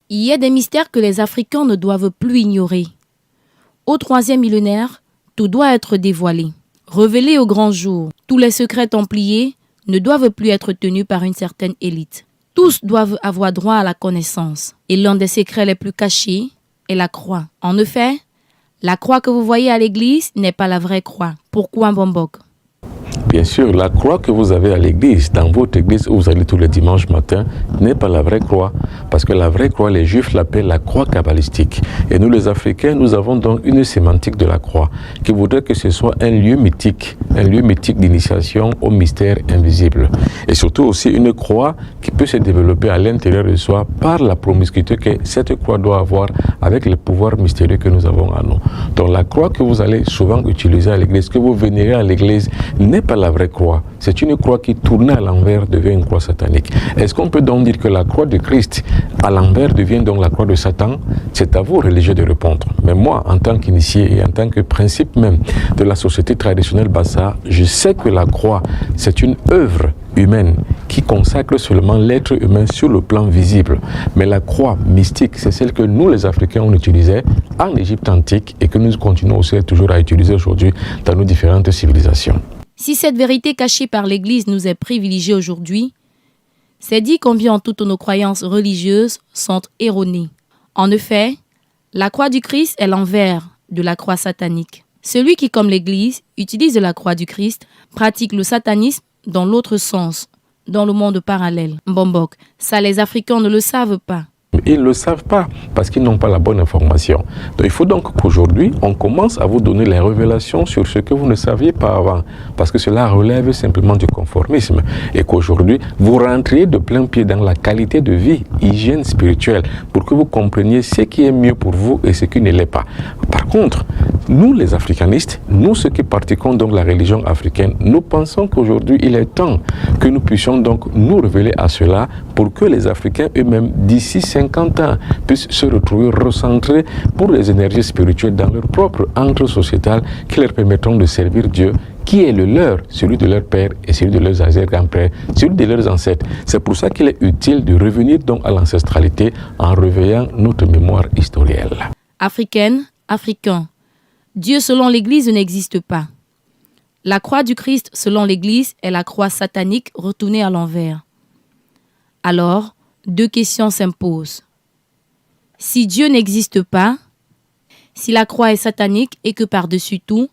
Il y a des mystères que les Africains ne doivent plus ignorer. Au 3e millénaire, tout doit être dévoilé. Révélé au grand jour, tous les secrets templiers ne doivent plus être tenus par une certaine élite. Tous doivent avoir droit à la connaissance. Et l'un des secrets les plus cachés est la croix. En effet, la croix que vous voyez à l'église n'est pas la vraie croix. Pourquoi, Mbombok? Bien sûr, la croix que vous avez à l'église, dans votre église où vous allez tous les dimanches matin, n'est pas la vraie croix. Parce que la vraie croix, les Juifs l'appellent la croix kabbalistique. Et nous, les Africains, nous avons donc une sémantique de la croix qui voudrait que ce soit un lieu mythique d'initiation au mystère invisible. Et surtout aussi une croix qui peut se développer à l'intérieur de soi par la promiscuité que cette croix doit avoir avec le pouvoir mystérieux que nous avons en nous. Donc la croix que vous allez souvent utiliser à l'église, que vous vénérez à l'église, n'est pas la vraie croix. C'est une croix qui, tournée à l'envers, devient une croix satanique. Est-ce qu'on peut donc dire que la croix de Christ à l'envers devient donc la croix de Satan? C'est à vous, religieux, de répondre. Mais moi, en tant qu'initié et en tant que principe même de la société traditionnelle Bassa, je sais que la croix, c'est une œuvre humaine qui consacre seulement l'être humain sur le plan visible. Mais la croix mystique, c'est celle que nous, les Africains, on utilisait en Égypte antique et que nous continuons aussi toujours à utiliser aujourd'hui dans nos différentes civilisations. Si cette vérité cachée par l'Église nous est privilégiée aujourd'hui, c'est dit combien toutes nos croyances religieuses sont erronées. En effet, la croix du Christ est l'envers de la croix satanique. Celui qui, comme l'Église, utilise la croix du Christ, pratique le satanisme dans l'autre sens, dans le monde parallèle. Mbombok, ça les Africains ne le savent pas. Ils ne le savent pas parce qu'ils n'ont pas la bonne information. Donc il faut donc qu'aujourd'hui, on commence à vous donner les révélations sur ce que vous ne saviez pas avant. Parce que cela relève simplement du conformisme. Et qu'aujourd'hui, vous rentriez de plein pied dans la qualité de vie, hygiène spirituelle, pour que vous compreniez ce qui est mieux pour vous et ce qui ne l'est pas. Par contre, nous les africanistes, nous ceux qui pratiquons donc la religion africaine, nous pensons qu'aujourd'hui, il est temps que nous puissions donc nous révéler à cela pour que les Africains eux-mêmes, d'ici 50 ans, puissent se retrouver recentrés pour les énergies spirituelles dans leur propre entre sociétal qui leur permettront de servir Dieu, qui est le leur, celui de leur père et celui de leurs arrière-grands-pères, celui de leurs ancêtres. C'est pour ça qu'il est utile de revenir donc à l'ancestralité en réveillant notre mémoire historielle. Africaine, Africain, Dieu selon l'Église n'existe pas. La croix du Christ selon l'Église est la croix satanique retournée à l'envers. Alors, deux questions s'imposent. Si Dieu n'existe pas, si la croix est satanique et que par-dessus tout,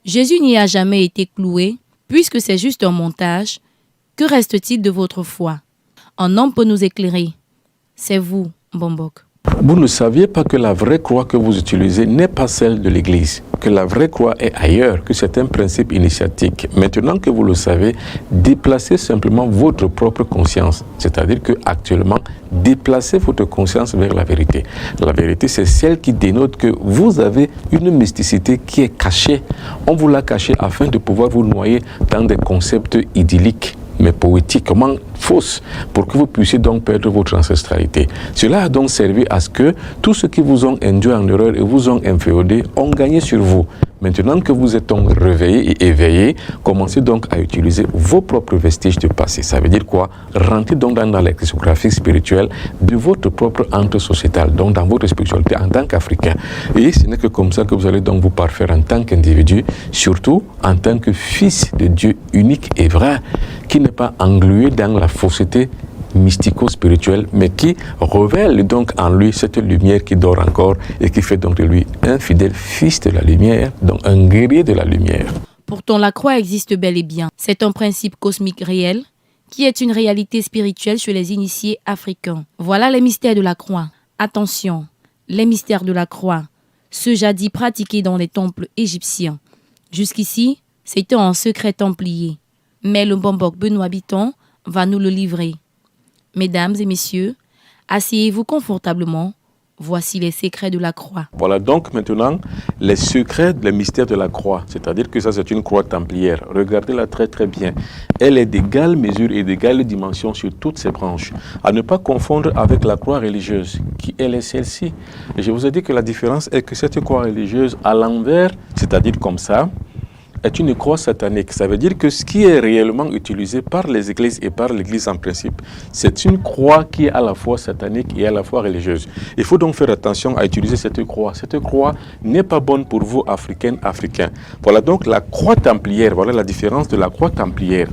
Jésus n'y a jamais été cloué, puisque c'est juste un montage, que reste-t-il de votre foi? Un homme peut nous éclairer. C'est vous, Mbombok. Vous ne saviez pas que la vraie croix que vous utilisez n'est pas celle de l'Église, que la vraie croix est ailleurs, que c'est un principe initiatique. Maintenant que vous le savez, déplacez simplement votre propre conscience, c'est-à-dire que actuellement, déplacez votre conscience vers la vérité. La vérité, c'est celle qui dénote que vous avez une mysticité qui est cachée. On vous l'a cachée afin de pouvoir vous noyer dans des concepts idylliques, mais poétiquement fausses, pour que vous puissiez donc perdre votre ancestralité. Cela a donc servi à ce que tous ceux qui vous ont induit en erreur et vous ont inféodé ont gagné sur vous. Maintenant que vous êtes donc réveillés et éveillés, commencez donc à utiliser vos propres vestiges du passé. Ça veut dire quoi? Rentrez donc dans la lexicographie spirituelle de votre propre entre sociétal, donc dans votre spiritualité en tant qu'Africain. Et ce n'est que comme ça que vous allez donc vous parfaire en tant qu'individu, surtout en tant que fils de Dieu unique et vrai, qui n'est pas englué dans la fausseté mystico-spirituelle, mais qui révèle donc en lui cette lumière qui dort encore et qui fait donc de lui un fidèle fils de la lumière, donc un guerrier de la lumière. Pourtant, la croix existe bel et bien. C'est un principe cosmique réel qui est une réalité spirituelle chez les initiés africains. Voilà les mystères de la croix. Attention, les mystères de la croix, ceux jadis pratiqués dans les temples égyptiens. Jusqu'ici, c'était en secret templier. Mais le Mbombok Benoît Bitton va nous le livrer. Mesdames et messieurs, asseyez-vous confortablement. Voici les secrets de la croix. Voilà donc maintenant les secrets, les mystères de la croix. C'est-à-dire que ça, c'est une croix templière. Regardez-la très très bien. Elle est d'égale mesure et d'égale dimension sur toutes ses branches. À ne pas confondre avec la croix religieuse, qui elle est celle-ci. Et je vous ai dit que la différence est que cette croix religieuse à l'envers, c'est-à-dire comme ça, est une croix satanique. Ça veut dire que ce qui est réellement utilisé par les églises et par l'Église en principe, c'est une croix qui est à la fois satanique et à la fois religieuse. Il faut donc faire attention à utiliser cette croix. Cette croix n'est pas bonne pour vous, Africains, Africains. Voilà donc la croix templière. Voilà la différence de la croix templière.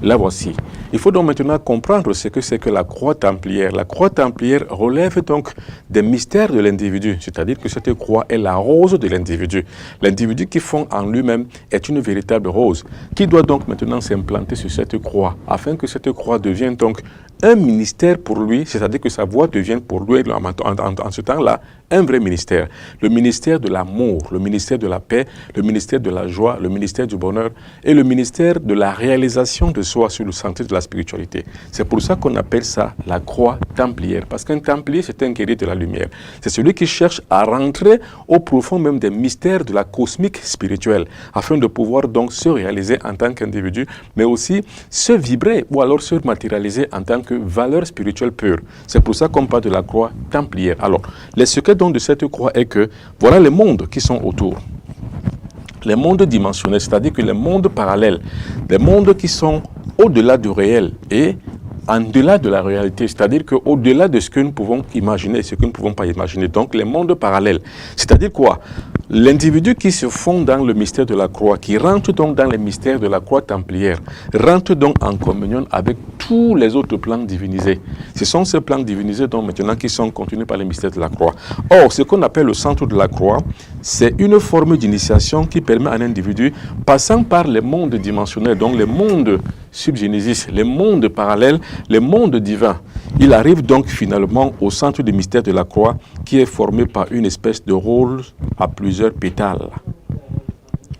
La voici. Il faut donc maintenant comprendre ce que c'est que la croix templière. La croix templière relève donc des mystères de l'individu, c'est-à-dire que cette croix est la rose de l'individu. L'individu qui fond en lui-même est une véritable rose, qui doit donc maintenant s'implanter sur cette croix, afin que cette croix devienne donc un ministère pour lui, c'est-à-dire que sa voix devienne pour lui, en ce temps-là, un vrai ministère. Le ministère de l'amour, le ministère de la paix, le ministère de la joie, le ministère du bonheur et le ministère de la réalisation de soi sur le sentier de la spiritualité. C'est pour ça qu'on appelle ça la croix templière, parce qu'un templier, c'est un guerrier de la lumière. C'est celui qui cherche à rentrer au profond même des mystères de la cosmique spirituelle, afin de pouvoir donc se réaliser en tant qu'individu, mais aussi se vibrer ou alors se matérialiser en tant que valeur spirituelle pure. C'est pour ça qu'on parle de la croix templière. Alors, les secrets donc de cette croix est que voilà les mondes qui sont autour. Les mondes dimensionnels, c'est-à-dire que les mondes parallèles, les mondes qui sont au-delà du réel et en-delà de la réalité, c'est-à-dire qu'au-delà de ce que nous pouvons imaginer et ce que nous ne pouvons pas imaginer. Donc les mondes parallèles, c'est-à-dire quoi? L'individu qui se fond dans le mystère de la croix, qui rentre donc dans les mystères de la croix templière, rentre donc en communion avec tous les autres plans divinisés. Ce sont ces plans divinisés donc maintenant qui sont contenus par les mystères de la croix. Or, ce qu'on appelle le centre de la croix, c'est une forme d'initiation qui permet à un individu, passant par les mondes dimensionnels, donc les mondes subgenesis, les mondes parallèles, les mondes divins. Il arrive donc finalement au centre du mystère de la croix qui est formé par une espèce de rôle à plusieurs pétales.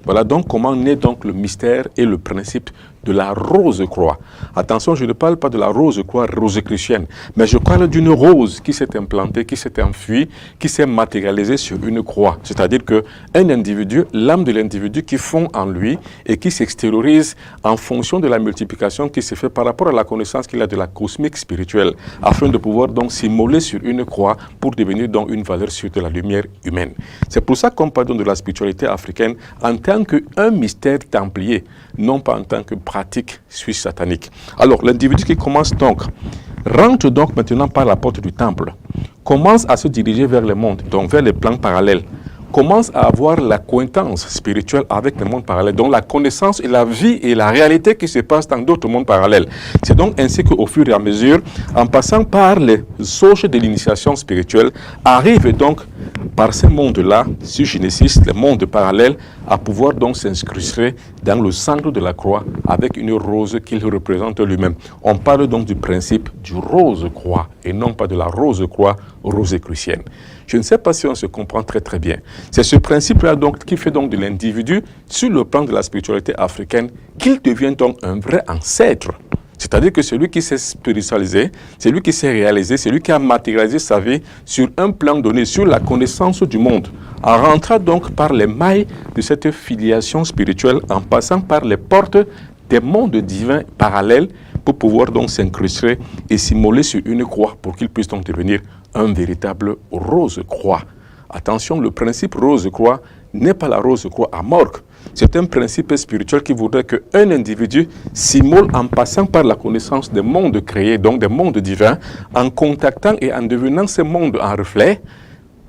Voilà donc comment naît donc le mystère et le principe de la rose croix. Attention, je ne parle pas de la rose croix rosicrucienne, mais je parle d'une rose qui s'est implantée, qui s'est enfuie, qui s'est matérialisée sur une croix. C'est-à-dire qu'un individu, l'âme de l'individu qui fond en lui et qui s'extériorise en fonction de la multiplication qui se fait par rapport à la connaissance qu'il a de la cosmique spirituelle, afin de pouvoir donc s'immoler sur une croix pour devenir donc une valeur sûre de la lumière humaine. C'est pour ça qu'on parle donc de la spiritualité africaine en tant qu'un mystère templier, non pas en tant que pratique suisse satanique. Alors, l'individu qui commence donc, rentre donc maintenant par la porte du temple, commence à se diriger vers le monde, donc vers les plans parallèles, commence à avoir l'acquaintance spirituelle avec le monde parallèle, donc la connaissance et la vie et la réalité qui se passe dans d'autres mondes parallèles. C'est donc ainsi qu'au fur et à mesure, en passant par les sauges de l'initiation spirituelle, arrive donc par ces mondes-là, sur Genesis, les mondes parallèles, à pouvoir donc s'inscrire dans le centre de la croix avec une rose qu'il représente lui-même. On parle donc du principe du rose-croix et non pas de la rose-croix rosicrucienne. Je ne sais pas si on se comprend très très bien. C'est ce principe-là donc qui fait donc de l'individu, sur le plan de la spiritualité africaine, qu'il devient donc un vrai ancêtre. C'est-à-dire que celui qui s'est spiritualisé, celui qui s'est réalisé, celui qui a matérialisé sa vie sur un plan donné, sur la connaissance du monde, en rentrant donc par les mailles de cette filiation spirituelle, en passant par les portes des mondes divins parallèles, pour pouvoir donc s'incruster et s'immoler sur une croix pour qu'il puisse donc devenir un véritable rose-croix. Attention, le principe rose-croix n'est pas la rose-croix amorque. C'est un principe spirituel qui voudrait qu'un individu s'immole en passant par la connaissance des mondes créés, donc des mondes divins, en contactant et en devenant ces mondes en reflet,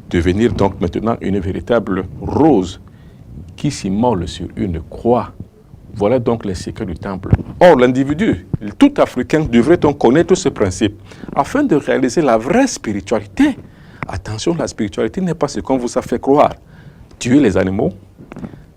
devenir donc maintenant une véritable rose qui s'immole sur une croix. Voilà donc les secrets du temple. Or, l'individu, tout Africain, devrait donc connaître ce principe afin de réaliser la vraie spiritualité. Attention, la spiritualité n'est pas ce qu'on vous a fait croire. Tuer les animaux,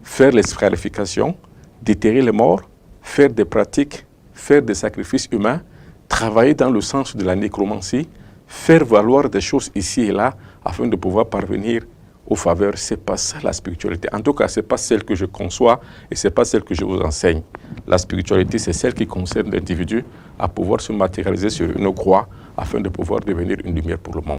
faire les scarifications, déterrer les morts, faire des pratiques, faire des sacrifices humains, travailler dans le sens de la nécromancie, faire valoir des choses ici et là afin de pouvoir parvenir aux faveurs. Ce n'est pas ça la spiritualité. En tout cas, ce n'est pas celle que je conçois et ce n'est pas celle que je vous enseigne. La spiritualité, c'est celle qui concerne l'individu à pouvoir se matérialiser sur une croix afin de pouvoir devenir une lumière pour le monde.